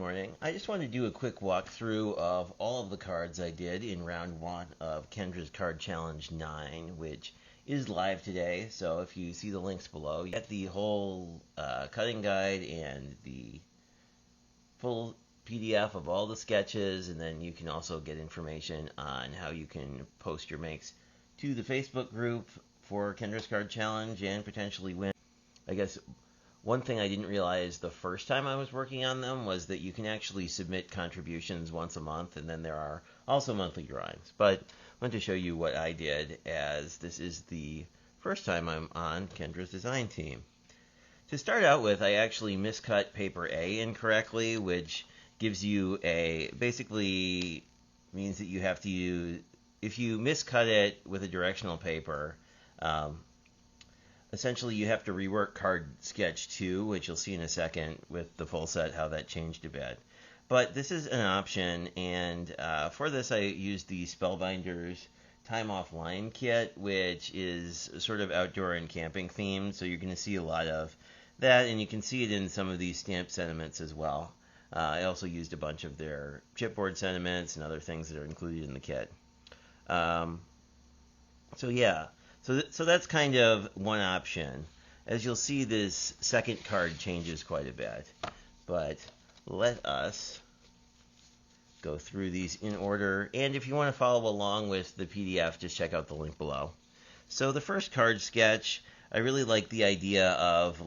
morning. I just want to do a quick walkthrough of all of the cards I did in round 1 of Kendra's Card Challenge 9, which is live today. So if you see the links below, you get the whole cutting guide and the full PDF of all the sketches, and then you can also get information on how you can post your makes to the Facebook group for Kendra's Card Challenge and potentially win. I guess one thing I didn't realize the first time I was working on them was that you can actually submit contributions once a month, and then there are also monthly drawings. But I want to show you what I did, as this is the first time I'm on Kendra's design team. To start out with, I actually miscut paper A incorrectly, which gives you basically means that you have to use, if you miscut it with a directional paper, essentially you have to rework card sketch 2, which you'll see in a second with the full set how that changed a bit. But this is an option, and for this I used the Spellbinders Time Offline kit, which is sort of outdoor and camping themed, so you're going to see a lot of that, and you can see it in some of these stamp sentiments as well. I also used a bunch of their chipboard sentiments and other things that are included in the kit. So yeah. So that's kind of one option. As you'll see, this second card changes quite a bit. But let us go through these in order. And if you want to follow along with the PDF, just check out the link below. So the first card sketch, I really like the idea of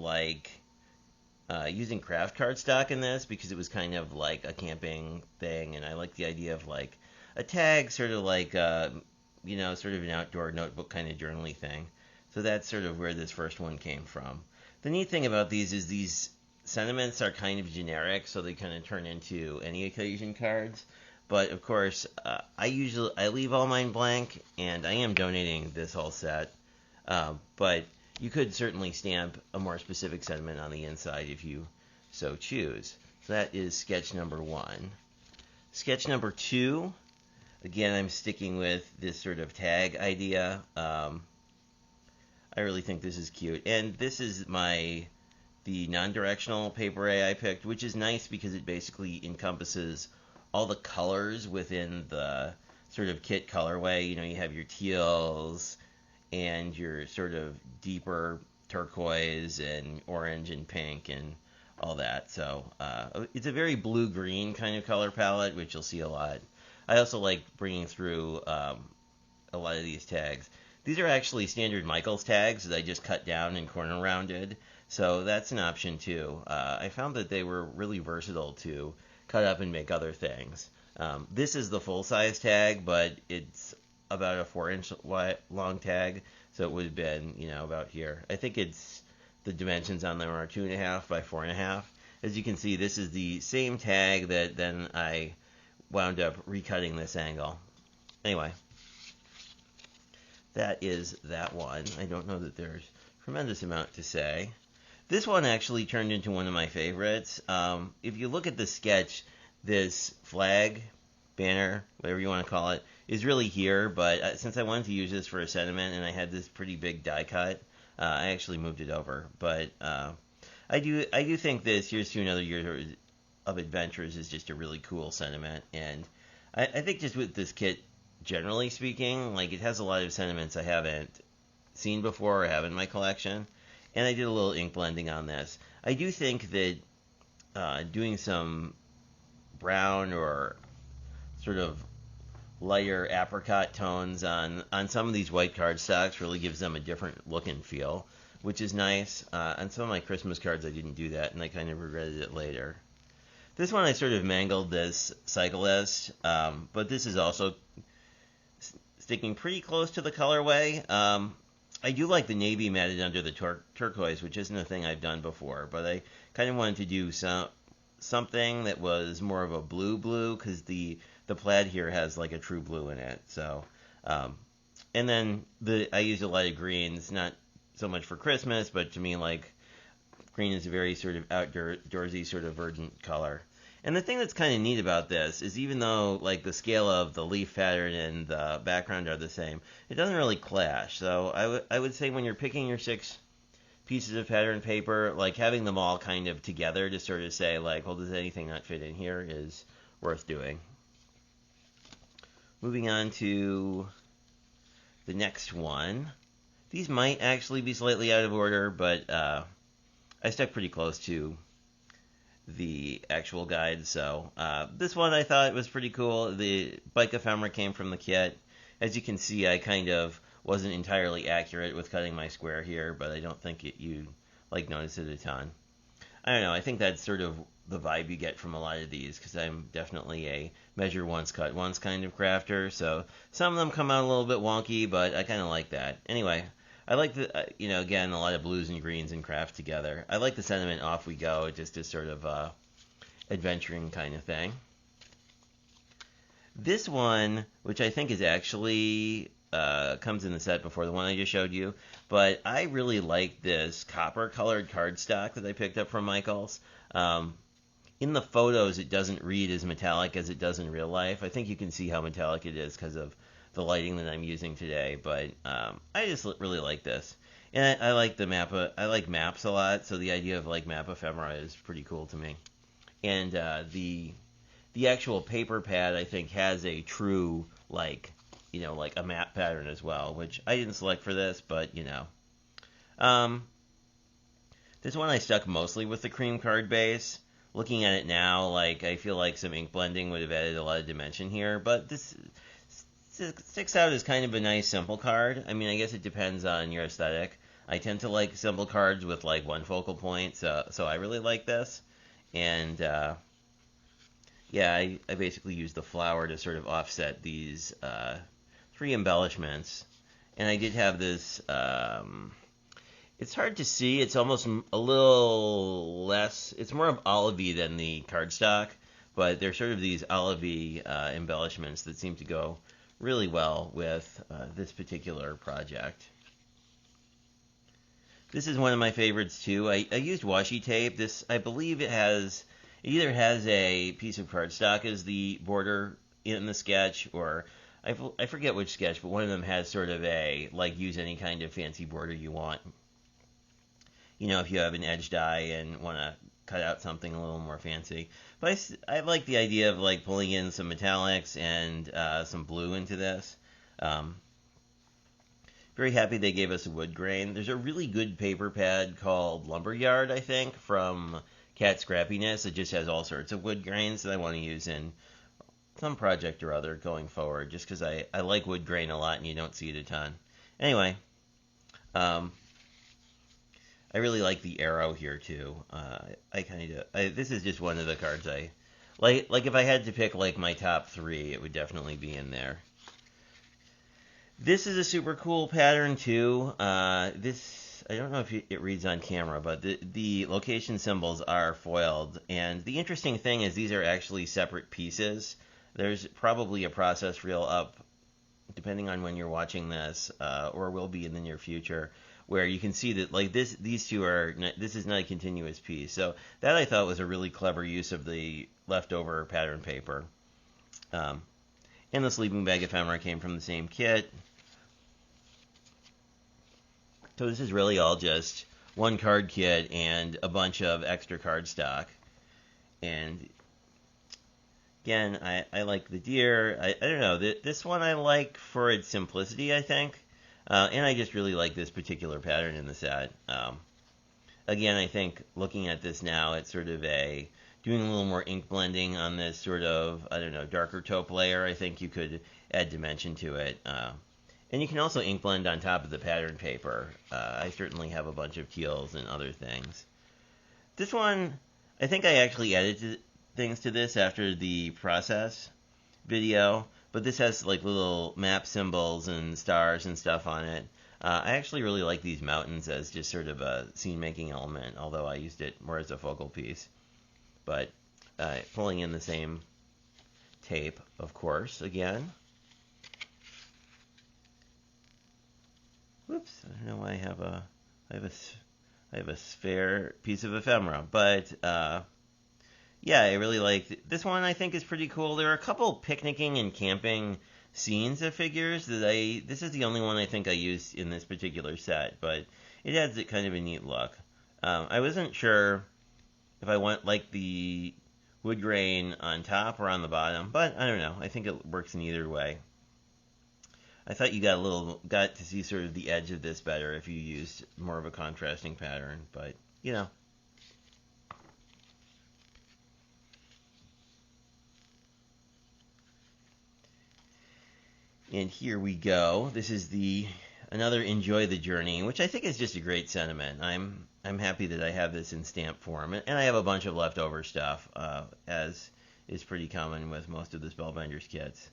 using craft cardstock in this, because it was kind of like a camping thing. And I like the idea of like a tag, sort of like sort of an outdoor notebook kind of journaling thing. So that's sort of where this first one came from. The neat thing about these is these sentiments are kind of generic, so they kind of turn into any occasion cards. But of course, I leave all mine blank, and I am donating this whole set. But you could certainly stamp a more specific sentiment on the inside if you so choose. So that is sketch number 1. Sketch number 2. Again, I'm sticking with this sort of tag idea. I really think this is cute. And this is the non-directional paper A I picked, which is nice because it basically encompasses all the colors within the sort of kit colorway. You know, you have your teals and your sort of deeper turquoise and orange and pink and all that. So it's a very blue-green kind of color palette, which you'll see a lot. I also like bringing through a lot of these tags. These are actually standard Michaels tags that I just cut down and corner rounded, so that's an option too. I found that they were really versatile to cut up and make other things. This is the full-size tag, but it's about a 4-inch long tag, so it would have been, about here. I think the dimensions on them are 2.5 by 4.5. As you can see, this is the same tag that then I wound up recutting this angle. Anyway, that is that one. I don't know that there's a tremendous amount to say. This one actually turned into one of my favorites. If you look at the sketch, this flag, banner, whatever you want to call it, is really here, but since I wanted to use this for a sentiment and I had this pretty big die cut, I actually moved it over. But I do think this Here's to Another Year of Adventures is just a really cool sentiment, and I think just with this kit, generally speaking, like, it has a lot of sentiments I haven't seen before or have in my collection, and I did a little ink blending on this. I do think that doing some brown or sort of lighter apricot tones on some of these white cardstocks really gives them a different look and feel, which is nice. On some of my Christmas cards I didn't do that, and I kind of regretted it later. This one I sort of mangled this cyclist, but this is also sticking pretty close to the colorway. I do like the navy matted under the turquoise, which isn't a thing I've done before, but I kind of wanted to do something that was more of a blue, because the plaid here has like a true blue in it. So, and then I used a lot of greens, not so much for Christmas, but to me, like, green is a very sort of outdoorsy, sort of verdant color. And the thing that's kind of neat about this is, even though like the scale of the leaf pattern and the background are the same, it doesn't really clash. So I would say when you're picking your 6 pieces of pattern paper, like having them all kind of together to sort of say, like, well, does anything not fit in here is worth doing. Moving on to the next one. These might actually be slightly out of order, but I stuck pretty close to the actual guide. So this one I thought was pretty cool. The bike ephemera came from the kit. As you can see, I kind of wasn't entirely accurate with cutting my square here, but I don't think you like notice it a ton. I don't know. I think that's sort of the vibe you get from a lot of these, because I'm definitely a measure once, cut once kind of crafter. So some of them come out a little bit wonky, but I kind of like that. Anyway, I like the, again, a lot of blues and greens and craft together. I like the sentiment off we go, just as sort of adventuring kind of thing. This one, which I think is actually comes in the set before the one I just showed you, but I really like this copper-colored cardstock that I picked up from Michaels. In the photos, it doesn't read as metallic as it does in real life. I think you can see how metallic it is because of the lighting that I'm using today, but I just really like this. And I like the map. I like maps a lot, so the idea of like map ephemera is pretty cool to me. And the actual paper pad, I think, has a true like a map pattern as well, which I didn't select for this, but this one I stuck mostly with the cream card base. Looking at it now, like I feel like some ink blending would have added a lot of dimension here, but this sticks out as kind of a nice simple card. I mean, I guess it depends on your aesthetic. I tend to like simple cards with like one focal point, so I really like this. And yeah, I basically used the flower to sort of offset these 3 embellishments. And I did have this, it's hard to see, it's almost a little less, it's more of olivey than the cardstock, but they're sort of these olivey embellishments that seem to go really well with this particular project. This is one of my favorites too. I used washi tape. This, I believe it either has a piece of cardstock as the border in the sketch, or I forget which sketch, but one of them has sort of a, like, use any kind of fancy border you want. If you have an edge die and want to cut out something a little more fancy. But I like the idea of like pulling in some metallics and some blue into this. Very happy they gave us a wood grain. There's a really good paper pad called Lumberyard, I think, from Cat Scrappiness. It just has all sorts of wood grains that I want to use in some project or other going forward, just because I like wood grain a lot and you don't see it a ton. Anyway, I really like the arrow here too. This is just one of the cards I like. If I had to pick like my top 3, it would definitely be in there. This is a super cool pattern too. This, I don't know if it reads on camera, but the location symbols are foiled. And the interesting thing is these are actually separate pieces. There's probably a process reel up, depending on when you're watching this, or will be in the near future, where you can see that like these two are, this is not a continuous piece. So that I thought was a really clever use of the leftover pattern paper. And the sleeping bag ephemera came from the same kit. So this is really all just one card kit and a bunch of extra cardstock. And again, I like the deer. I don't know, this one I like for its simplicity, I think. And I just really like this particular pattern in the set. Again, I think looking at this now, it's sort of doing a little more ink blending on this sort of, I don't know, darker taupe layer. I think you could add dimension to it. And you can also ink blend on top of the pattern paper. I certainly have a bunch of teals and other things. This one, I think I actually edited things to this after the process video, but this has like little map symbols and stars and stuff on it. I actually really like these mountains as just sort of a scene-making element, although I used it more as a focal piece. But pulling in the same tape, of course, again. Whoops, I don't know why I have a spare piece of ephemera, but yeah, I really like this one. I think is pretty cool. There are a couple picnicking and camping scenes of figures that this is the only one I think I used in this particular set, but it adds a kind of a neat look. I wasn't sure if I want like the wood grain on top or on the bottom, but I don't know. I think it works in either way. I thought you got to see sort of the edge of this better if you used more of a contrasting pattern, but you know. And here we go. This is the another enjoy the journey, which I think is just a great sentiment. I'm happy that I have this in stamp form, and I have a bunch of leftover stuff, as is pretty common with most of the Spellbinders kits.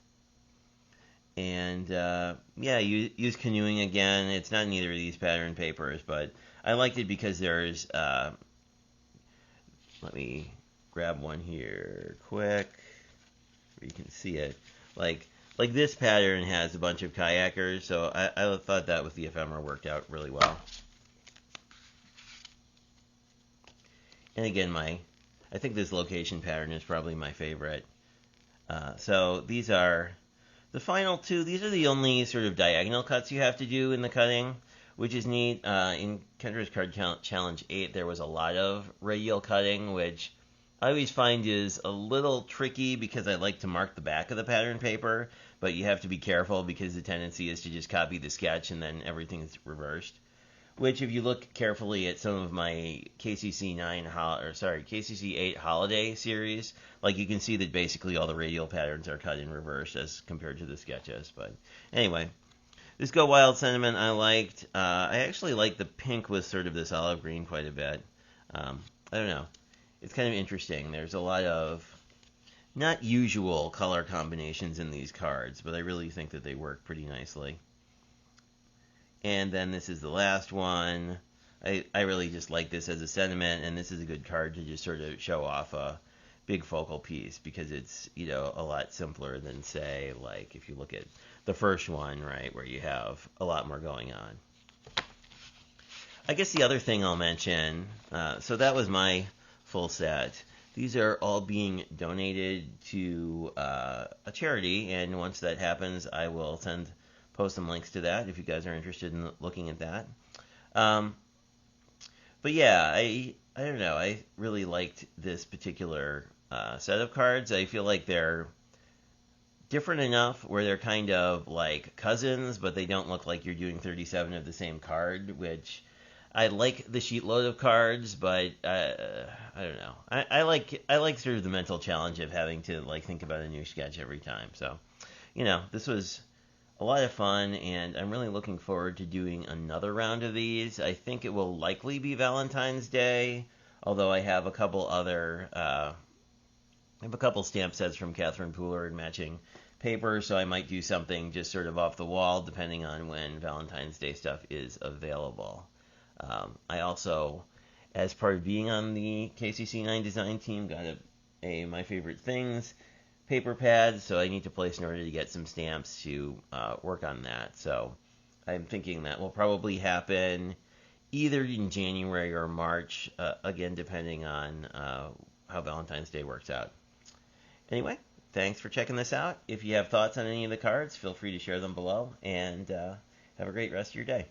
And yeah, use canoeing again. It's not in either of these pattern papers, but I liked it because there's. Let me grab one here quick, where you can see it. Like this pattern has a bunch of kayakers, so I thought that with the ephemera worked out really well. And again, I think this location pattern is probably my favorite. So these are the final two. These are the only sort of diagonal cuts you have to do in the cutting, which is neat. In Kendra's Card Challenge 8, there was a lot of radial cutting, which I always find is a little tricky because I like to mark the back of the pattern paper, but you have to be careful because the tendency is to just copy the sketch and then everything's reversed. Which, if you look carefully at some of my KCC 8 holiday series, like you can see that basically all the radial patterns are cut in reverse as compared to the sketches. But anyway, this Go Wild sentiment I liked. I actually like the pink with sort of this olive green quite a bit. I don't know. It's kind of interesting. There's a lot of not usual color combinations in these cards, but I really think that they work pretty nicely. And then this is the last one. I really just like this as a sentiment, and this is a good card to just sort of show off a big focal piece because it's, you know, a lot simpler than, say, like if you look at the first one, right, where you have a lot more going on. I guess the other thing I'll mention, so that was my full set. These are all being donated to a charity, and once that happens, I will post some links to that if you guys are interested in looking at that. But yeah, I don't know. I really liked this particular set of cards. I feel like they're different enough where they're kind of like cousins, but they don't look like you're doing 37 of the same card, which I like the sheet load of cards, but I don't know. I like sort of the mental challenge of having to like think about a new sketch every time. So, you know, this was a lot of fun, and I'm really looking forward to doing another round of these. I think it will likely be Valentine's Day, although I have a couple other, I have a couple stamp sets from Catherine Pooler and matching paper, so I might do something just sort of off the wall, depending on when Valentine's Day stuff is available. I also, as part of being on the KCC9 design team, got a My Favorite Things paper pad, so I need to place an order to get some stamps to work on that. So I'm thinking that will probably happen either in January or March, again, depending on how Valentine's Day works out. Anyway, thanks for checking this out. If you have thoughts on any of the cards, feel free to share them below, and have a great rest of your day.